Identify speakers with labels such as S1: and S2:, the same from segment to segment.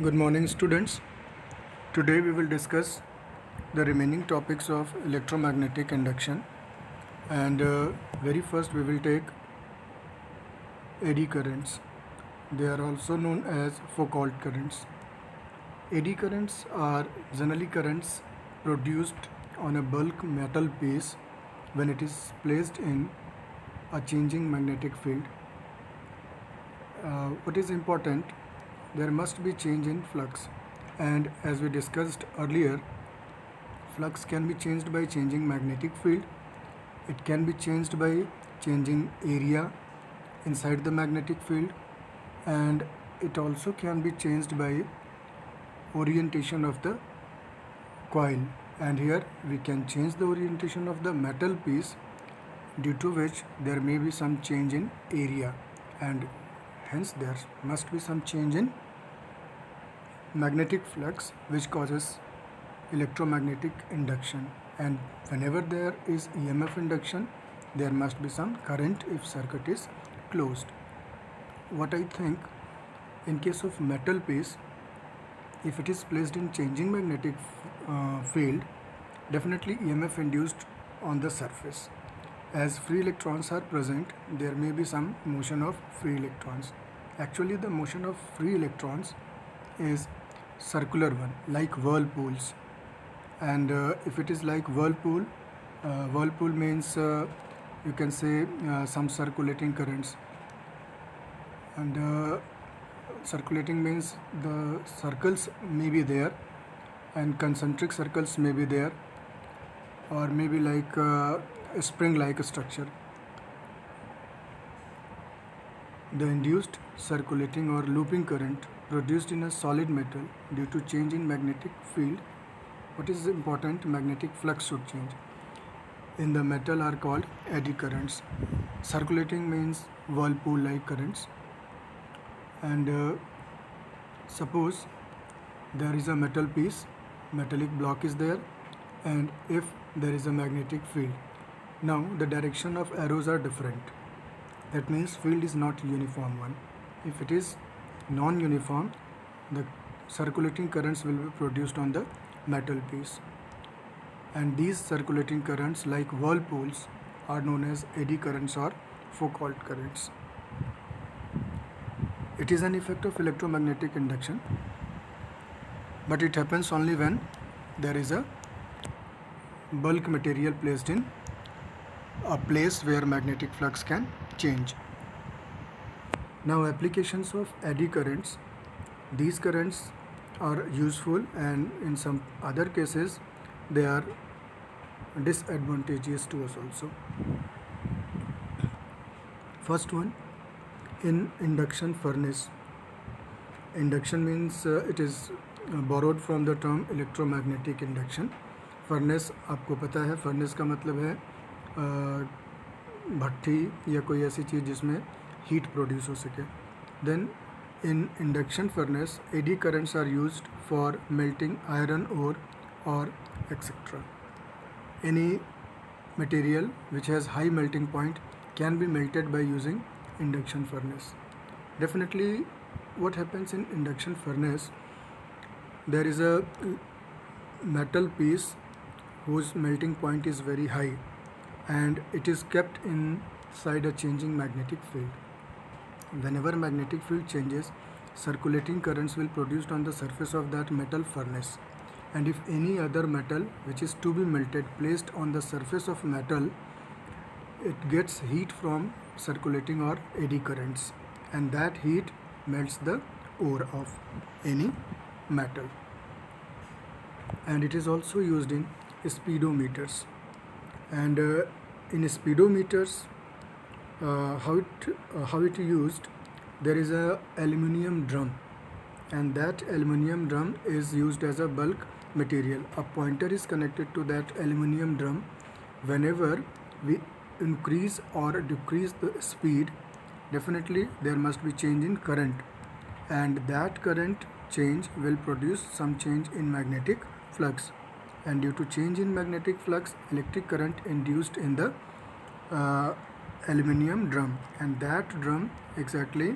S1: Good morning, students. Today we will discuss the remaining topics of electromagnetic induction. And very first, we will take eddy currents. They are also known as Foucault currents. Eddy currents are generally currents produced on a bulk metal piece when it is placed in a changing magnetic field. What is important? There must be change in flux, and as we discussed earlier, flux can be changed by changing magnetic field. It can be changed by changing area inside the magnetic field, and it also can be changed by orientation of the coil. And here we can change the orientation of the metal piece, due to which there may be some change in area, and hence there must be some change in magnetic flux, which causes electromagnetic induction. And whenever there is EMF induction, there must be some current if circuit is closed. What I think, in case of metal piece, if it is placed in changing magnetic field, definitely EMF induced on the surface. As free electrons are present, there may be some motion of free electrons. Actually, the motion of free electrons is circular one, like whirlpools. And if it is like whirlpool, whirlpool means you can say some circulating currents. And circulating means the circles may be there, and concentric circles may be there, or maybe like a spring-like structure. The induced circulating or looping current produced in a solid metal due to change in magnetic field. What is important? Magnetic flux should change. In the metal are called eddy currents. Circulating means whirlpool-like currents. And suppose there is a metal piece, metallic block is there, and if there is a magnetic field, now the direction of arrows are different. That means field is not uniform one. If it is non-uniform, the circulating currents will be produced on the metal piece. And these circulating currents, like whirlpools, are known as eddy currents or Foucault currents. It is an effect of electromagnetic induction, but it happens only when there is a bulk material placed in a place where magnetic flux can change. Now, applications of eddy currents. These currents are useful, and in some other cases they are disadvantageous to us also. First one, in induction furnace. Induction means it is borrowed from the term electromagnetic induction. Furnace आपको पता है, furnace का मतलब है भट्टी या कोई ऐसी चीज़ जिसमें हीट प्रोड्यूस हो सके. Then in induction furnace, eddy currents are used for melting iron ore or etc. Any material which has high melting point can be melted by using induction furnace. Definitely, what happens in induction furnace, there is a metal piece whose melting point is very high, and it is kept inside a changing magnetic field. Whenever magnetic field changes, circulating currents will produced on the surface of that metal furnace. And if any other metal which is to be melted placed on the surface of metal, it gets heat from circulating or eddy currents, and that heat melts the ore of any metal. And it is also used in speedometers. And in speedometers, how it used, there is a aluminium drum, and that aluminium drum is used as a bulk material. A pointer is connected to that aluminium drum. Whenever we increase or decrease the speed, definitely there must be change in current, and that current change will produce some change in magnetic flux. And due to change in magnetic flux, electric current induced in the aluminium drum, and that drum exactly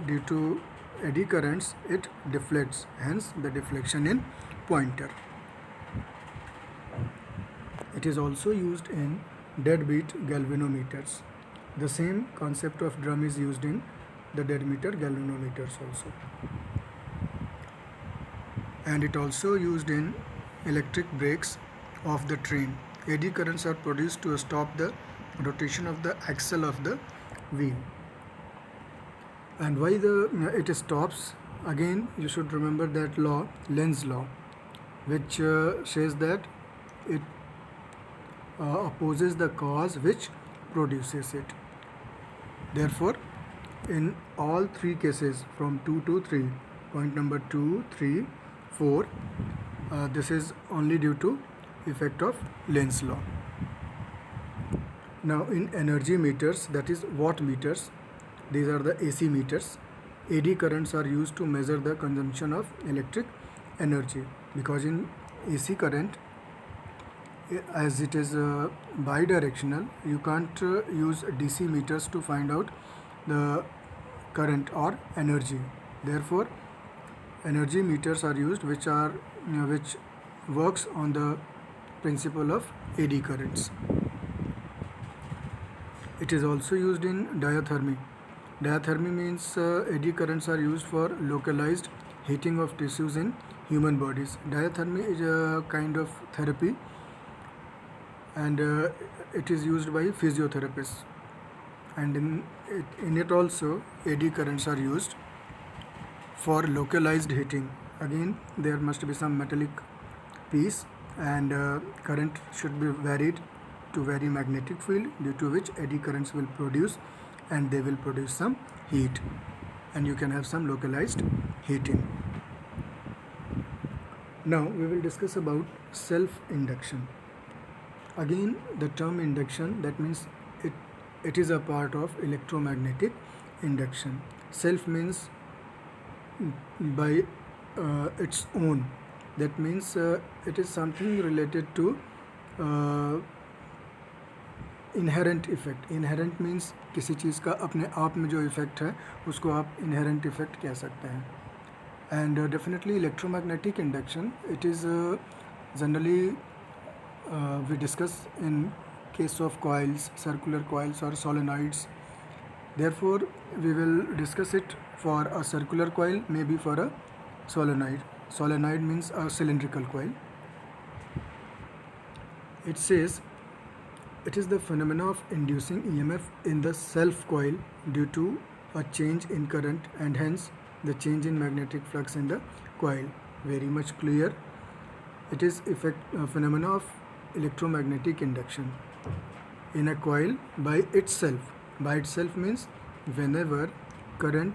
S1: due to eddy currents, it deflects, hence the deflection in pointer. It is also used in deadbeat galvanometers. The same concept of drum is used in the dead meter galvanometers also. And it also used in electric brakes of the train. Eddy currents are produced to stop the rotation of the axle of the wheel. And why it stops? Again, you should remember that law, Lenz's law, which says that it opposes the cause which produces it. Therefore, in all three cases from 2 to 3, point number 2, 3, 4, this is only due to effect of Lenz's law. Now in energy meters, that is watt meters, these are the AC meters. Eddy currents are used to measure the consumption of electric energy, because in AC current, as it is bidirectional, you can't use DC meters to find out the current or energy. Therefore, energy meters are used which works on the principle of eddy currents. It is also used in diathermy. Diathermy means eddy currents are used for localized heating of tissues in human bodies. Diathermy is a kind of therapy, and it is used by physiotherapists. And in it also, eddy currents are used for localized heating. Again, there must be some metallic piece, and current should be varied to vary magnetic field, due to which eddy currents will produce, and they will produce some heat, and you can have some localized heating. Now we will discuss about self-induction. Again, the term induction, that means it is a part of electromagnetic induction. Self means by its own. That means it is something related to inherent effect. Inherent means किसी चीज़ का अपने आप में जो effect है उसको आप inherent effect कह सकते हैं. And definitely electromagnetic induction, it is generally we discuss in case of coils, circular coils or solenoids. Therefore, we will discuss it for a circular coil, maybe for a solenoid. Solenoid means a cylindrical coil. It says it is the phenomena of inducing EMF in the self coil due to a change in current, and hence the change in magnetic flux in the coil. Very much clear. It is phenomena of electromagnetic induction in a coil by itself. By itself means whenever current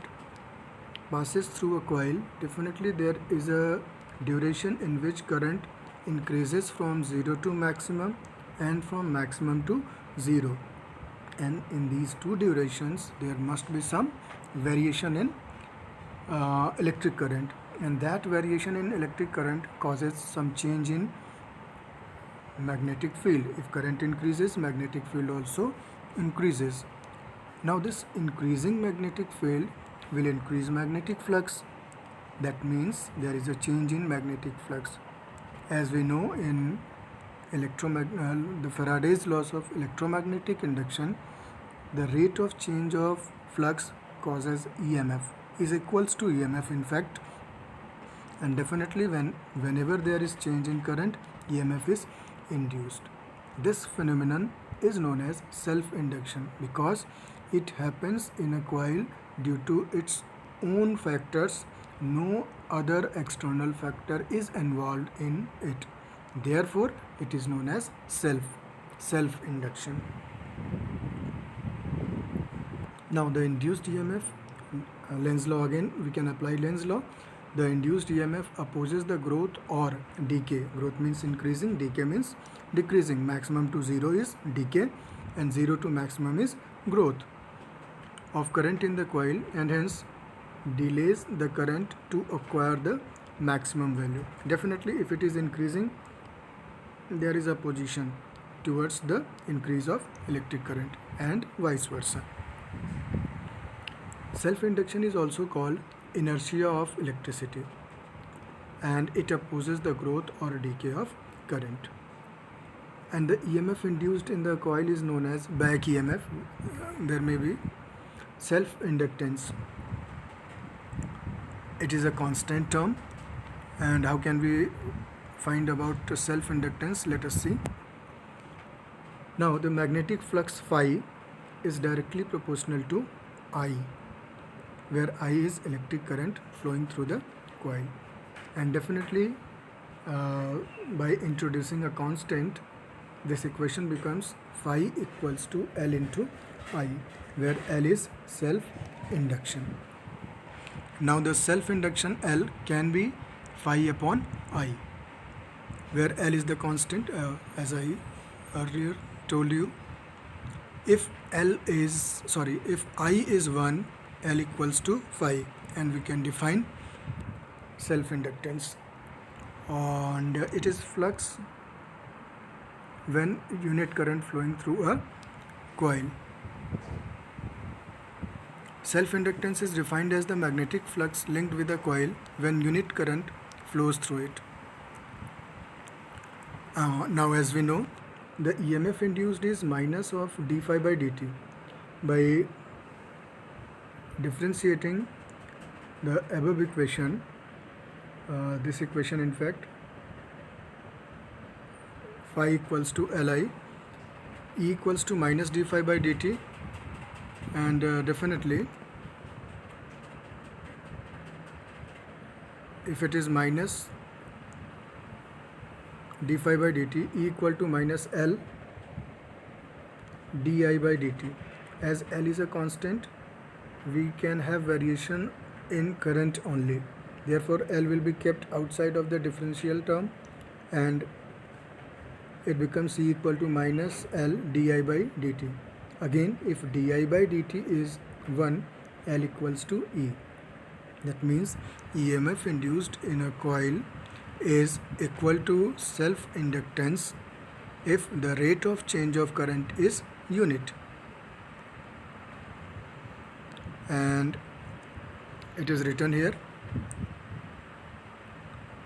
S1: passes through a coil, definitely there is a duration in which current increases from 0 to maximum and from maximum to 0, and in these two durations there must be some variation in electric current, and that variation in electric current causes some change in magnetic field. If current increases, magnetic field also increases. Now this increasing magnetic field will increase magnetic flux. That means there is a change in magnetic flux. As we know, in the Faraday's laws of electromagnetic induction, the rate of change of flux causes EMF, is equals to EMF in fact, and definitely whenever there is change in current, EMF is induced. This phenomenon is known as self-induction because it happens in a coil due to its own factors. No other external factor is involved in it. Therefore, it is known as self-induction. Now the induced EMF, Lenz's law again, we can apply Lenz's law. The induced EMF opposes the growth or decay. Growth means increasing, decay means decreasing. Maximum to 0 is decay and 0 to maximum is growth of current in the coil, and hence delays the current to acquire the maximum value. Definitely if it is increasing, there is a opposition towards the increase of electric current, and vice versa. Self-induction is also called inertia of electricity, and it opposes the growth or decay of current. And the EMF induced in the coil is known as back EMF. There may be self-inductance. It is a constant term. And how can we find about self-inductance? Let us see. Now the magnetic flux phi is directly proportional to I, where I is electric current flowing through the coil. And definitely by introducing a constant, this equation becomes phi equals to L into I, where L is self-induction. Now the self-induction L can be phi upon I, where L is the constant, as I earlier told you. If I is 1, L equals to phi, and we can define self-inductance. And it is flux when unit current flowing through a coil. Self-inductance is defined as the magnetic flux linked with a coil when unit current flows through it. Now as we know, the EMF induced is minus of d phi by dt. By differentiating the above equation, this equation in fact, phi equals to Li, E equals to minus d phi by dt, and definitely if it is minus d phi by dt, E equal to minus L di by dt. As L is a constant, we can have variation in current only. Therefore, L will be kept outside of the differential term, and it becomes E equal to minus L di by dt. Again, if di by dt is 1, L equals to E. That means EMF induced in a coil is equal to self-inductance if the rate of change of current is unit. And it is written here.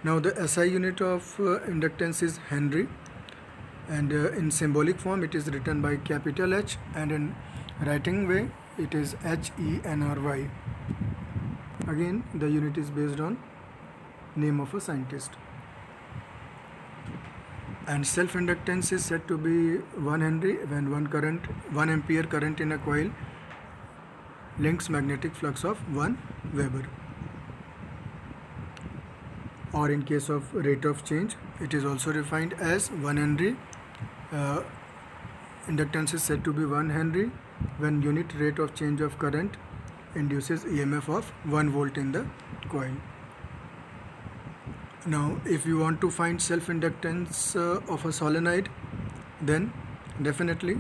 S1: Now the SI unit of inductance is Henry, and in symbolic form it is written by capital H, and in writing way it is HENRY. Again, the unit is based on name of a scientist. And self-inductance is said to be 1 Henry when 1 ampere current in a coil links magnetic flux of 1 Weber. Or in case of rate of change, it is also defined as 1 Henry. Inductance is said to be 1 Henry when unit rate of change of current induces EMF of 1 volt in the coil. Now, if you want to find self-inductance of a solenoid, then definitely,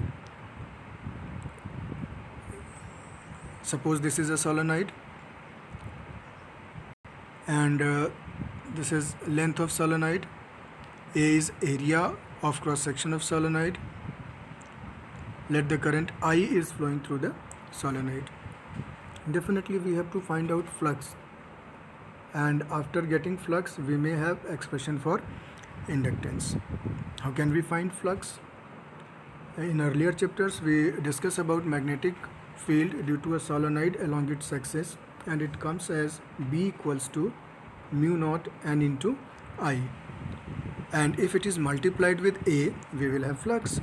S1: suppose this is a solenoid, and this is length of solenoid, A is area of cross section of solenoid. Let the current I is flowing through the solenoid. Definitely we have to find out flux, and after getting flux we may have expression for inductance. How can we find flux? In earlier chapters we discussed about magnetic field due to a solenoid along its axis, and it comes as B equals to mu naught N into I, and if it is multiplied with A, we will have flux.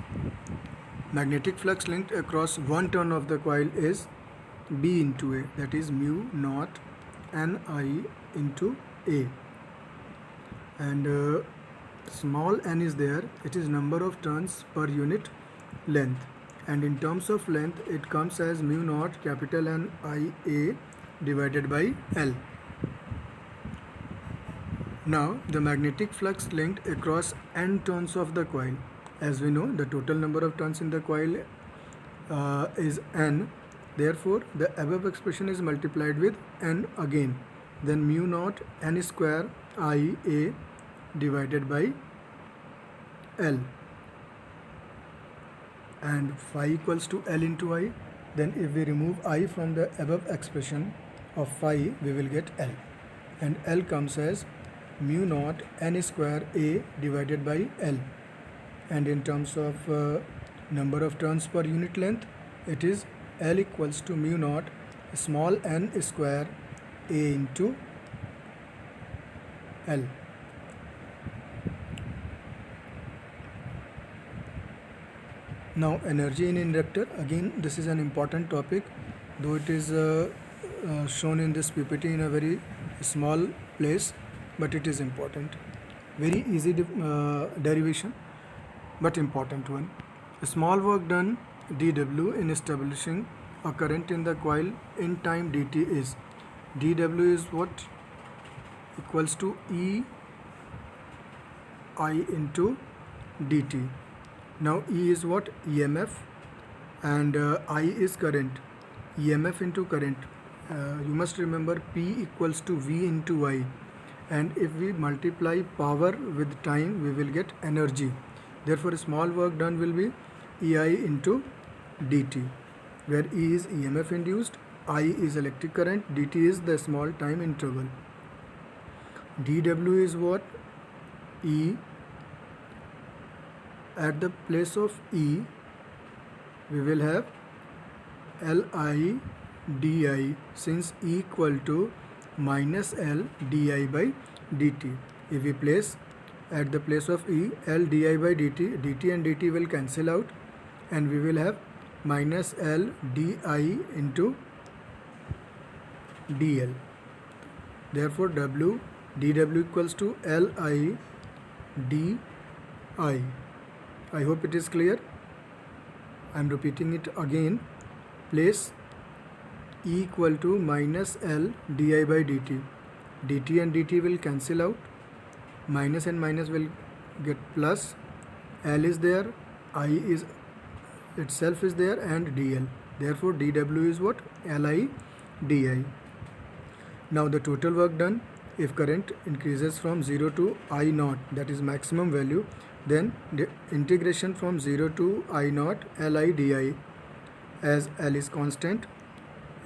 S1: Magnetic flux linked across one turn of the coil is B into A, that is mu naught Ni into A, and small n is there, it is number of turns per unit length, and in terms of length it comes as mu naught capital N I A divided by L. Now the magnetic flux linked across n turns of the coil. As we know, the total number of turns in the coil is n. Therefore, the above expression is multiplied with n again. Then mu naught n square I A divided by L, and phi equals to L into I. Then if we remove I from the above expression, of phi, we will get L. And L comes as mu naught n square A divided by L. And in terms of number of turns per unit length, it is L equals to mu naught small n square A into L. Now energy in inductor, again this is an important topic, though it is shown in this PPT in a very small place, but it is important. Very easy derivation, but important one. Small work done dW in establishing a current in the coil in time dt is, dW is what? Equals to E I into dt. Now E is what? EMF, and I is current. EMF into current. You must remember P equals to V into I, and if we multiply power with time, we will get energy. Therefore, small work done will be EI into dt, where E is EMF induced, I is electric current, dt is the small time interval. dW is what? E. At the place of E, we will have Li di, since E equal to minus L di by dt. If we place at the place of E L di by dt, dt and dt will cancel out, and we will have minus L di into dl. Therefore dW equals to Li di. I hope it is clear. I am repeating it again. Place E equal to minus L di by dt. dt and dt will cancel out. Minus and minus will get plus. L is there, I is itself is there, and dl. Therefore dW is what? Li di. Now the total work done, if current increases from 0 to I naught, that is maximum value, then the integration from 0 to I naught Li di, as L is constant,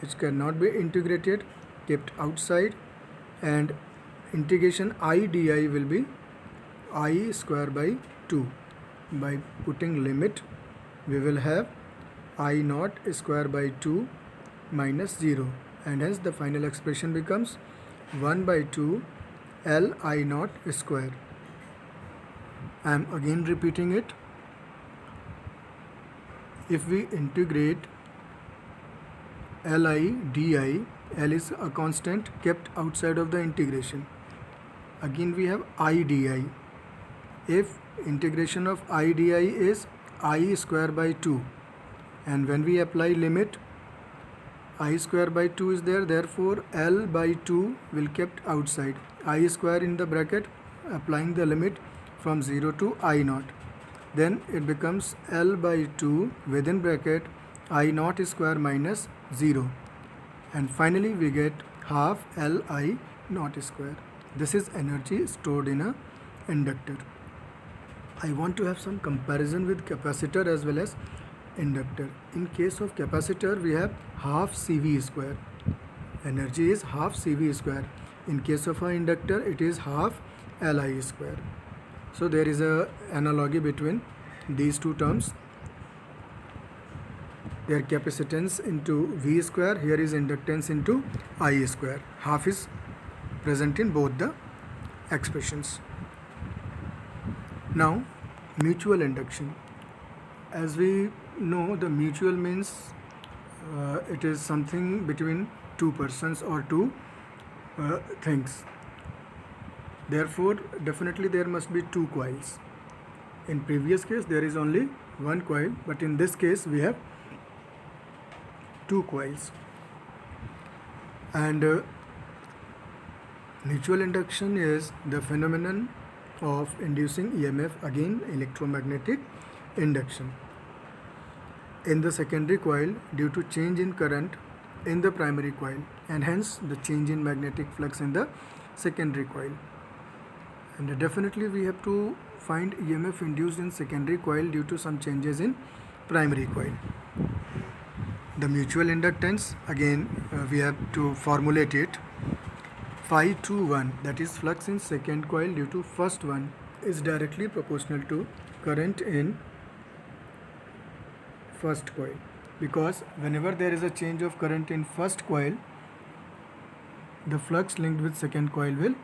S1: which cannot be integrated, kept outside, and integration I di will be I square by 2. By putting limit, we will have I naught square by 2 minus 0, and hence the final expression becomes 1 by 2 Li naught square. I am again repeating it. If we integrate Li di, L is a constant kept outside of the integration. Again we have I di. If integration of I di is I square by 2, and when we apply limit, I square by 2 is there, therefore L by 2 will kept outside. I square in the bracket, applying the limit from 0 to I naught. Then it becomes L by 2 within bracket I naught square minus 0. And finally we get half Li naught square. This is energy stored in a inductor. I want to have some comparison with capacitor as well as inductor. In case of capacitor, we have half CV square. Energy is half CV square. In case of an inductor, it is half Li square. So there is a analogy between these two terms. Their capacitance into V square, here is inductance into I square. Half is present in both the expressions. Now, mutual induction. As we know, the mutual means it is something between two persons or two things. Therefore, definitely there must be two coils. In previous case, there is only one coil, but in this case, we have two coils. And mutual induction is the phenomenon of inducing EMF, again electromagnetic induction, in the secondary coil due to change in current in the primary coil, and hence the change in magnetic flux in the secondary coil. And definitely we have to find EMF induced in secondary coil due to some changes in primary coil. The mutual inductance, again we have to formulate it. Phi 2 1, that is flux in second coil due to first one, is directly proportional to current in first coil, because whenever there is a change of current in first coil, the flux linked with second coil will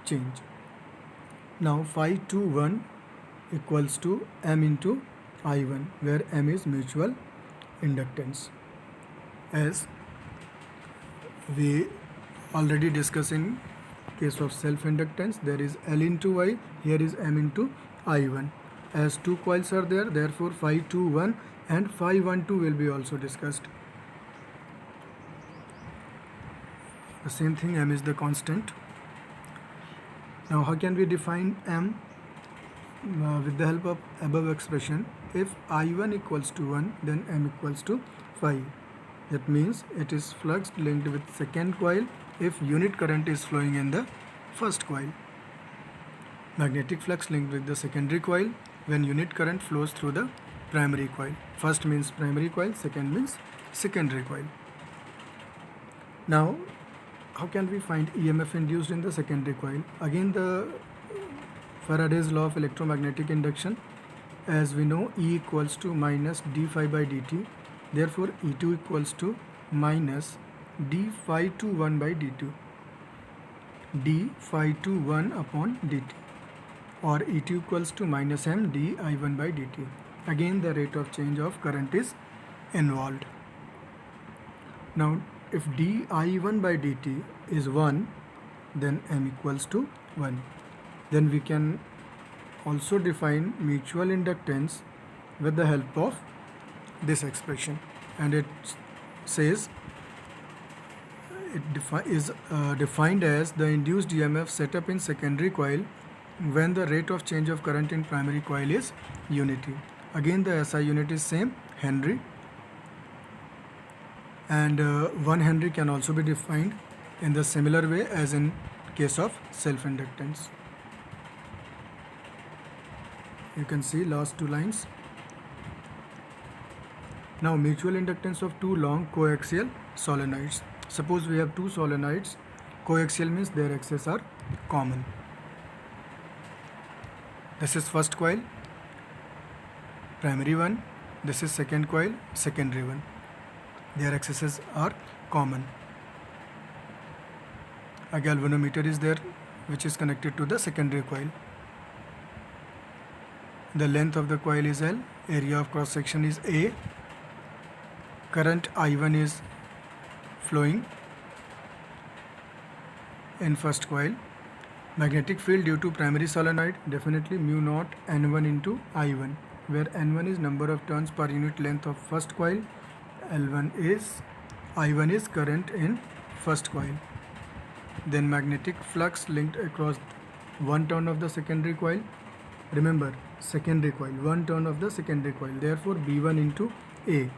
S1: change. Now phi 2 1 equals to M into I1, where M is mutual inductance. As we already discussed in case of self-inductance, there is L into I, here is M into I1. As two coils are there, therefore phi 2 1 and phi 1 2 will be also discussed. The same thing, M is the constant. Now how can we define M? With the help of above expression, if I1 equals to 1, then M equals to phi. That means it is flux linked with second coil if unit current is flowing in the first coil. Magnetic flux linked with the secondary coil when unit current flows through the primary coil. First means primary coil, second means secondary coil. Now how can we find EMF induced in the secondary coil? Again, the Faraday's law of electromagnetic induction. As we know, E equals to minus d phi by dt. Therefore, E2 equals to minus d phi 2 1 by dt. d phi 2 1 upon dt. Or E2 equals to minus M d I1 by dt. Again, the rate of change of current is involved. Now, if d I1 by dt is 1, then M equals to 1. Then we can also define mutual inductance with the help of this expression, and it says it is defined as the induced EMF set up in secondary coil when the rate of change of current in primary coil is unity. Again, the SI unit is same, Henry, and 1 Henry can also be defined in the similar way as in case of self-inductance. You can see last two lines. Now mutual inductance of two long coaxial solenoids. Suppose we have two solenoids. Coaxial means their axes are common. This is first coil, primary one. This is second coil, secondary one. Their axes are common. A galvanometer is there which is connected to the secondary coil. The length of the coil is L, area of cross section is A, current I1 is flowing in first coil. Magnetic field due to primary solenoid, definitely mu naught N1 into I1, where N1 is number of turns per unit length of first coil, I1 is current in first coil. Then magnetic flux linked across one turn of the secondary coil. Remember, secondary coil, one turn of the secondary coil, therefore B1 into A.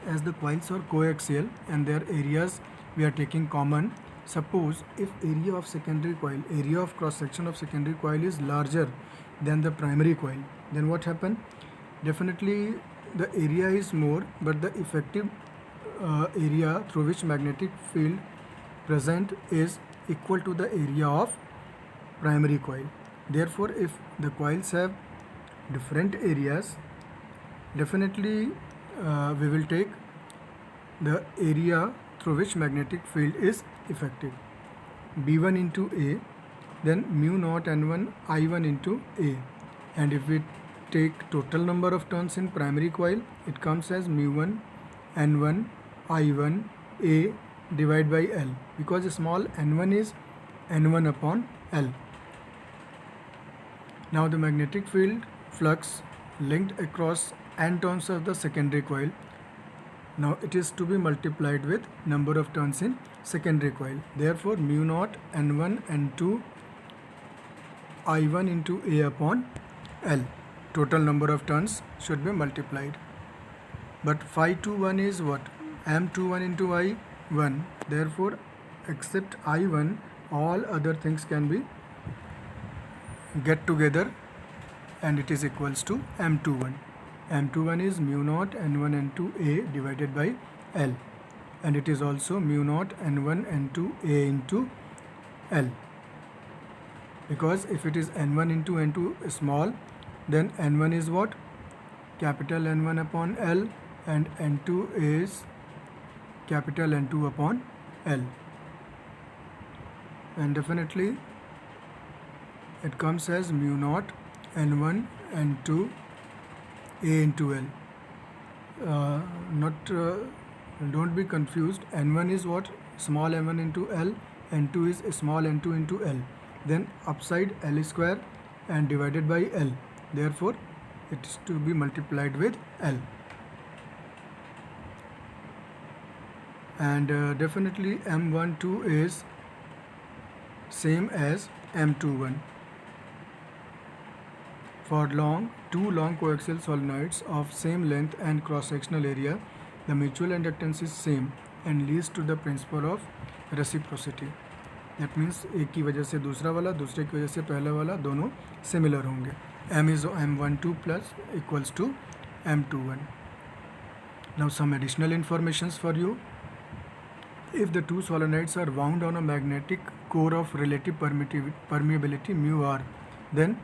S1: As the coils are coaxial and their areas we are taking common, suppose if area of secondary coil, area of cross section of secondary coil is larger than the primary coil, then what happen? Definitely the area is more, but the effective area through which magnetic field present is equal to the area of primary coil. Therefore, if the coils have different areas, definitely we will take the area through which magnetic field is effective. B1 into A, then mu naught N1 I1 into A. And if we take total number of turns in primary coil, it comes as mu1 N1 I1 A divided by L, because small n1 is n1 upon L. Now the magnetic field flux linked across n turns of the secondary coil. Now it is to be multiplied with number of turns in secondary coil. Therefore mu naught N1 N2 I1 into A upon L. Total number of turns should be multiplied. But phi 2 1 is what? M21 into I1. Therefore except I1, all other things can be get together and it is equals to M21. M21 is mu naught N1 N2 A divided by L, and it is also mu naught N1 N2 A into L, because if it is N1 into N2 small, then N1 is what? Capital N1 upon L, and N2 is capital N2 upon L, and definitely it comes as mu naught N1 N2 A into L. Don't be confused. N1 is what? Small n1 into L. N2 is small n2 into L. Then upside L square and divided by L. Therefore, it is to be multiplied with L. And definitely M12 is same as M21. For two long coaxial solenoids of same length and cross-sectional area, the mutual inductance is same and leads to the principle of reciprocity. That means एक की वजह से दूसरा वाला, दूसरे की वजह से पहला वाला, दोनों similar होंगे. M is M12 plus equals to M21. Now some additional informations for you. If the two solenoids are wound on a magnetic core of relative permeability mu r, then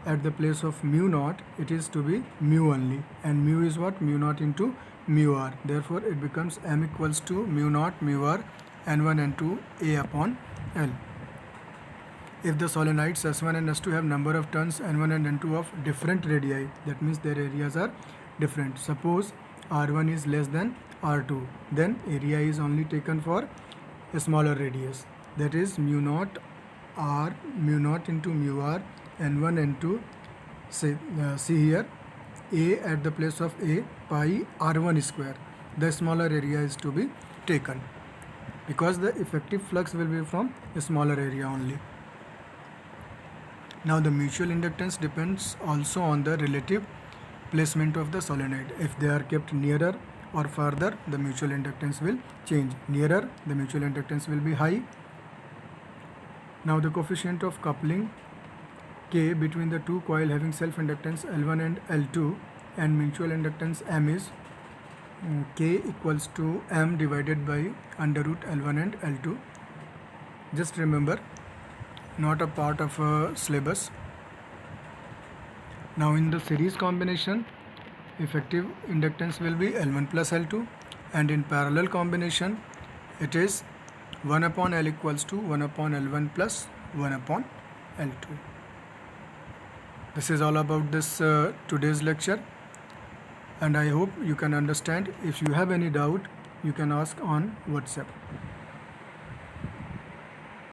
S1: at the place of mu naught it is to be mu only, and mu is what? Mu naught into mu r. Therefore it becomes M equals to mu naught mu r N1 N2 A upon L. If the solenoids S1 and S2 have number of turns N1 and N2 of different radii, that means their areas are different. Suppose R1 is less than R2, then area is only taken for a smaller radius, that is mu naught R mu naught into mu r N1 N2. See here, A at the place of A pi R1 square. The smaller area is to be taken because the effective flux will be from a smaller area only. Now the mutual inductance depends also on the relative placement of the solenoid. If they are kept nearer or farther, the mutual inductance will change. Nearer, the mutual inductance will be high. Now the coefficient of coupling K between the two coil having self-inductance L1 and L2 and mutual inductance M is K equals to M divided by under root L1 and L2. Just remember, not a part of a syllabus. Now in the series combination, effective inductance will be L1 plus L2, and in parallel combination it is 1 upon L equals to 1 upon L1 plus 1 upon L2. This is all about this today's lecture, and I hope you can understand. If you have any doubt, you can ask on WhatsApp.